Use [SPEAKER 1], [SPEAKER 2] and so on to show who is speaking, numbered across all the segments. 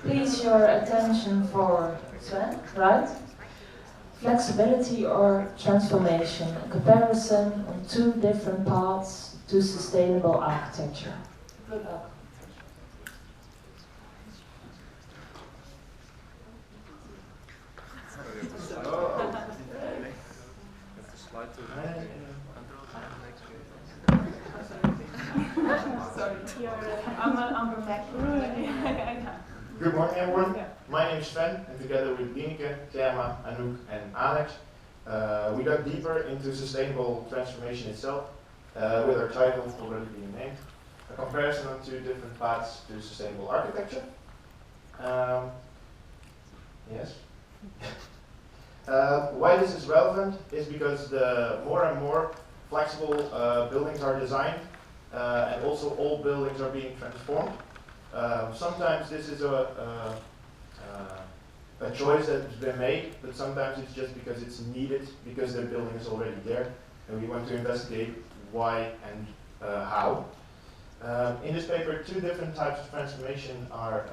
[SPEAKER 1] Please your attention for Sven, right? Flexibility or transformation, a comparison on two different paths to sustainable architecture. Good luck.
[SPEAKER 2] Good morning, everyone. My name is Sven, and together with Lineke, Germa, Anouk, and Anouk, we dug deeper into sustainable transformation itself, with our title already being named, a comparison on two different paths to sustainable architecture. Yes. Why this is relevant is because the more and more flexible buildings are designed, and also old buildings are being transformed. Sometimes this is a choice that's been made, but sometimes it's just because it's needed, because the building is already there, and we want to investigate why and how. In this paper, two different types of transformation are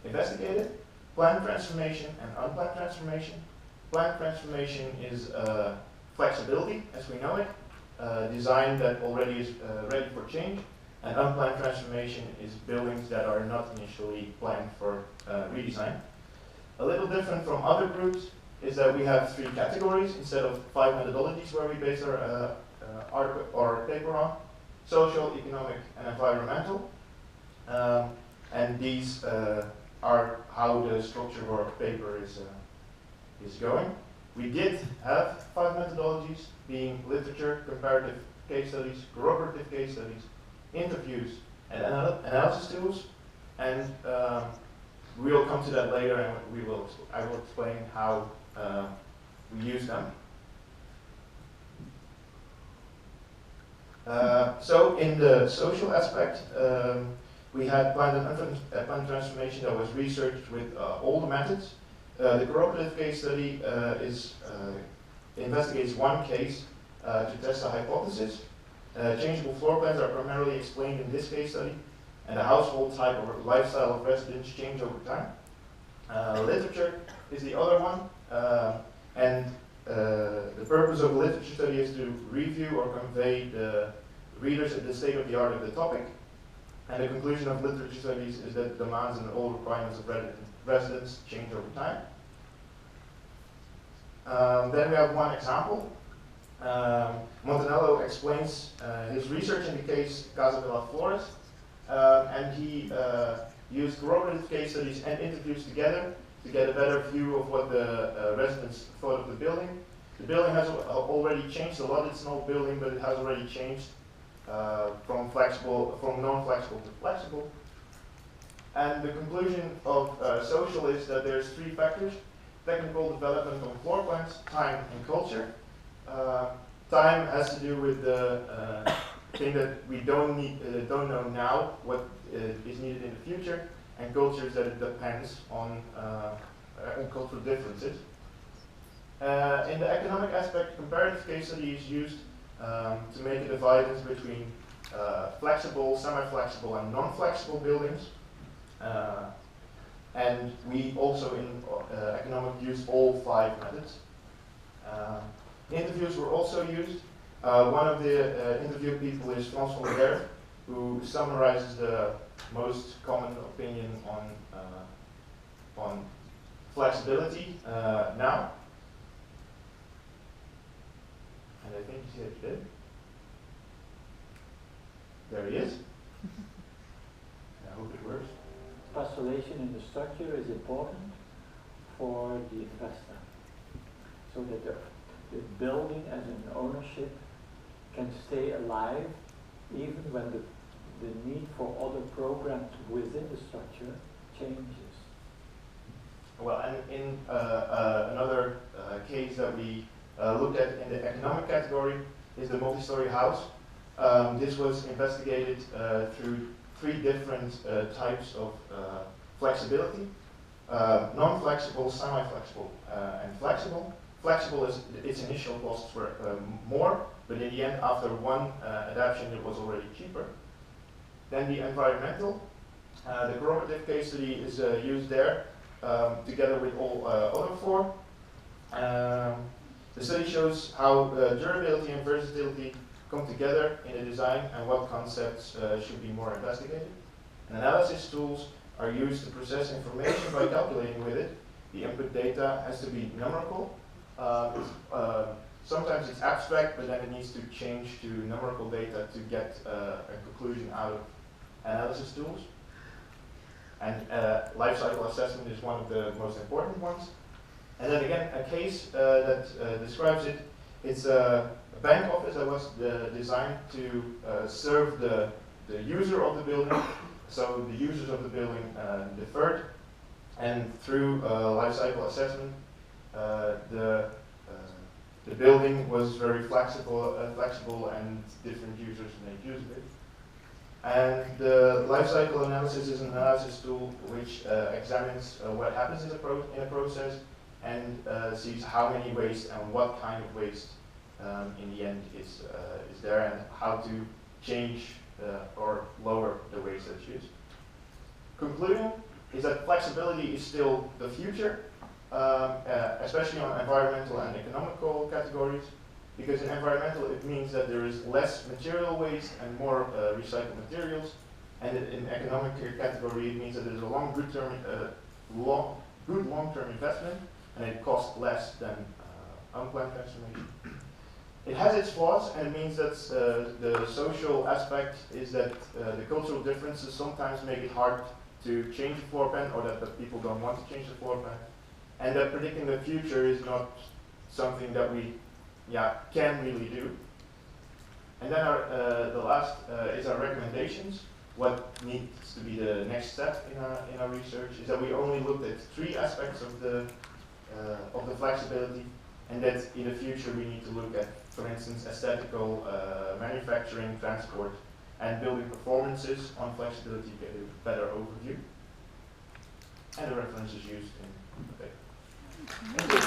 [SPEAKER 2] investigated: planned transformation and unplanned transformation. Planned transformation is flexibility, as we know it, design that already is ready for change. And unplanned transformation is buildings that are not initially planned for redesign. A little different from other groups is that we have three categories instead of 5 methodologies where we base our paper on: social, economic, and environmental. And these are how the structure of our paper is going. We did have 5 methodologies, being literature, comparative case studies, corroborative case studies, interviews, and analysis tools, and we will come to that later, and I will explain how we use them. So in the social aspect, we had planned and unplanned transformation that was researched with all the methods. The corroborative case study investigates one case to test a hypothesis. Changeable floor plans are primarily explained in this case study, and the household type or lifestyle of residents change over time. Literature is the other one, and the purpose of a literature study is to review or convey the readers at the state of the art of the topic. And the conclusion of literature studies is that the demands and all requirements of residents change over time. Then we have one example. Montanello explains his research in the case Casa de las Flores, and he used corroborative case studies and interviews together to get a better view of what the residents thought of the building. The building has already changed a lot. It's an old building, but it has already changed from non-flexible to flexible. And the conclusion of social is that there's 3 factors: technical development on floor plans, time, and culture. Time has to do with the thing that we don't know now, what is needed in the future, and culture is that it depends on cultural differences. In the economic aspect, comparative case study is used to make a dividance between flexible, semi-flexible, and non-flexible buildings. And we also in economic use all 5 methods. Interviews were also used. One of the interviewed people is François, who summarizes the most common opinion on flexibility now. And I think you see it today. There he is. I hope it works.
[SPEAKER 3] Isolation in the structure is important for the investor, so that the building as an ownership can stay alive even when the need for other programs within the structure changes.
[SPEAKER 2] Well, and in another case that we looked at in the economic category is the multi-story house. This was investigated through 3 different types of flexibility: non-flexible, semi-flexible, and flexible. Flexible is its initial costs were more, but in the end, after one adaptation, it was already cheaper. Then the environmental The corroborative case study is used there together with all other four. The study shows how durability and versatility come together in a design and what concepts should be more investigated. And analysis tools are used to process information by calculating with it. The input data has to be numerical. Sometimes it's abstract, but then it needs to change to numerical data to get a conclusion out of analysis tools. And life cycle assessment is one of the most important ones. And then again, a case that describes it. It's a bank office that was designed to serve the user of the building. So the users of the building deferred, and through life cycle assessment, the building was very flexible and different users made use of it. And the life cycle analysis is an analysis tool which examines what happens in a process and sees how many waste and what kind of waste in the end is there, and how to change or lower the waste that's used. Concluding is that flexibility is still the future, especially on environmental and economical categories, because in environmental it means that there is less material waste and more recycled materials, and in economic category it means that there is a good long-term investment, and it costs less than unplanned transformation. It has its flaws, and it means that the social aspect is that the cultural differences sometimes make it hard to change the floor plan, or that people don't want to change the floor plan, and that predicting the future is not something that we can really do. And then the last is our recommendations. What needs to be the next step in our research is that we only looked at 3 aspects of the flexibility, and that in the future we need to look at, for instance, aesthetical, manufacturing, transport, and building performances on flexibility to get a better overview. And the references used in the paper. Thank you.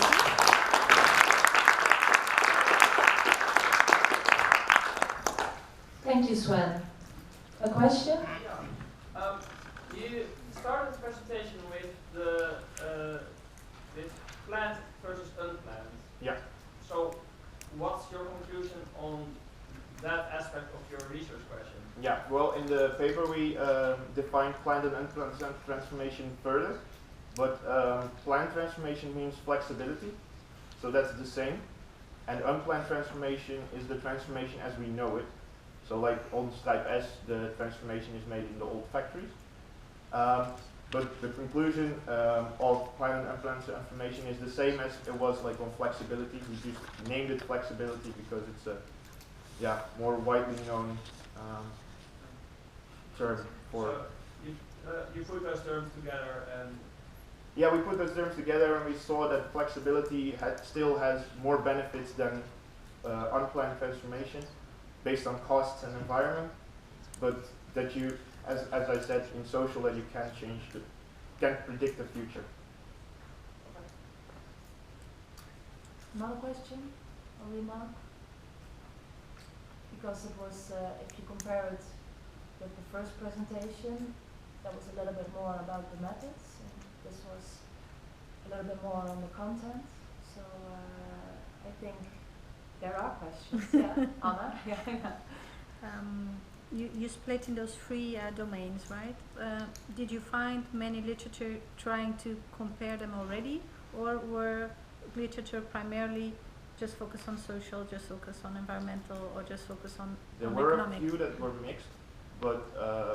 [SPEAKER 1] Thank you, Sven. A question?
[SPEAKER 4] Yeah. You started the presentation with with planned versus unplanned.
[SPEAKER 2] Yeah.
[SPEAKER 4] So, what's your conclusion on that aspect of your research question?
[SPEAKER 2] Yeah, well, in the paper we define planned and unplanned transformation further, but planned transformation means flexibility, so that's the same, and unplanned transformation is the transformation as we know it. So like on type S, the transformation is made in the old factories. But the conclusion of planned and unplanned transformation is the same as it was like on flexibility. We just named it flexibility because it's a more widely known term for.
[SPEAKER 4] So you put those terms together and.
[SPEAKER 2] Yeah, we put those terms together and we saw that flexibility still has more benefits than unplanned transformation, based on costs and environment, but that you, as I said, in social, that you can't predict the future.
[SPEAKER 1] Another question or remark? Because it was, if you compare it with the first presentation, that was a little bit more about the methods, and this was a little bit more on the content. So I think there are questions. Yeah, Anna.
[SPEAKER 5] You split in those 3 domains, right? Did you find many literature trying to compare them already, or were literature primarily just focused on social, just focused on environmental, or just focused on
[SPEAKER 2] There
[SPEAKER 5] economic?
[SPEAKER 2] were a few that were mixed, but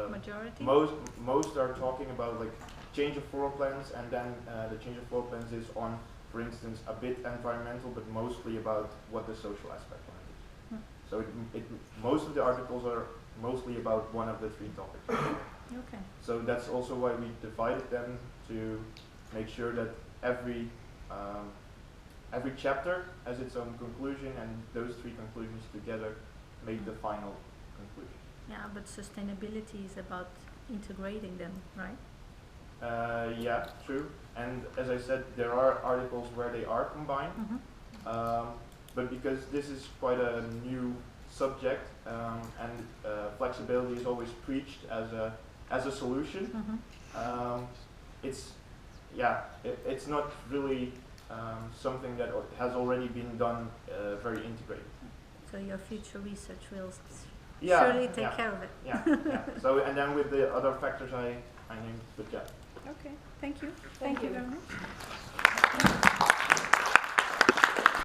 [SPEAKER 5] majority?
[SPEAKER 2] most are talking about like change of floor plans, and then the change of floor plans is on, for instance, a bit environmental, but mostly about what the social aspect of it is. So most of the articles are mostly about one of the 3 topics.
[SPEAKER 5] Okay.
[SPEAKER 2] So that's also why we divided them, to make sure that every chapter has its own conclusion, and those 3 conclusions together make the final conclusion.
[SPEAKER 5] Yeah, but sustainability is about integrating them, right?
[SPEAKER 2] Yeah, true. And as I said, there are articles where they are combined, but because this is quite a new subject, and flexibility is always preached as as a solution. It's not really something that has already been done very integrated.
[SPEAKER 5] So your future research will
[SPEAKER 2] Yeah,
[SPEAKER 5] surely take care of it.
[SPEAKER 2] Yeah. So and then with the other factors I named, but yeah.
[SPEAKER 5] Okay, thank you. Thank you very much.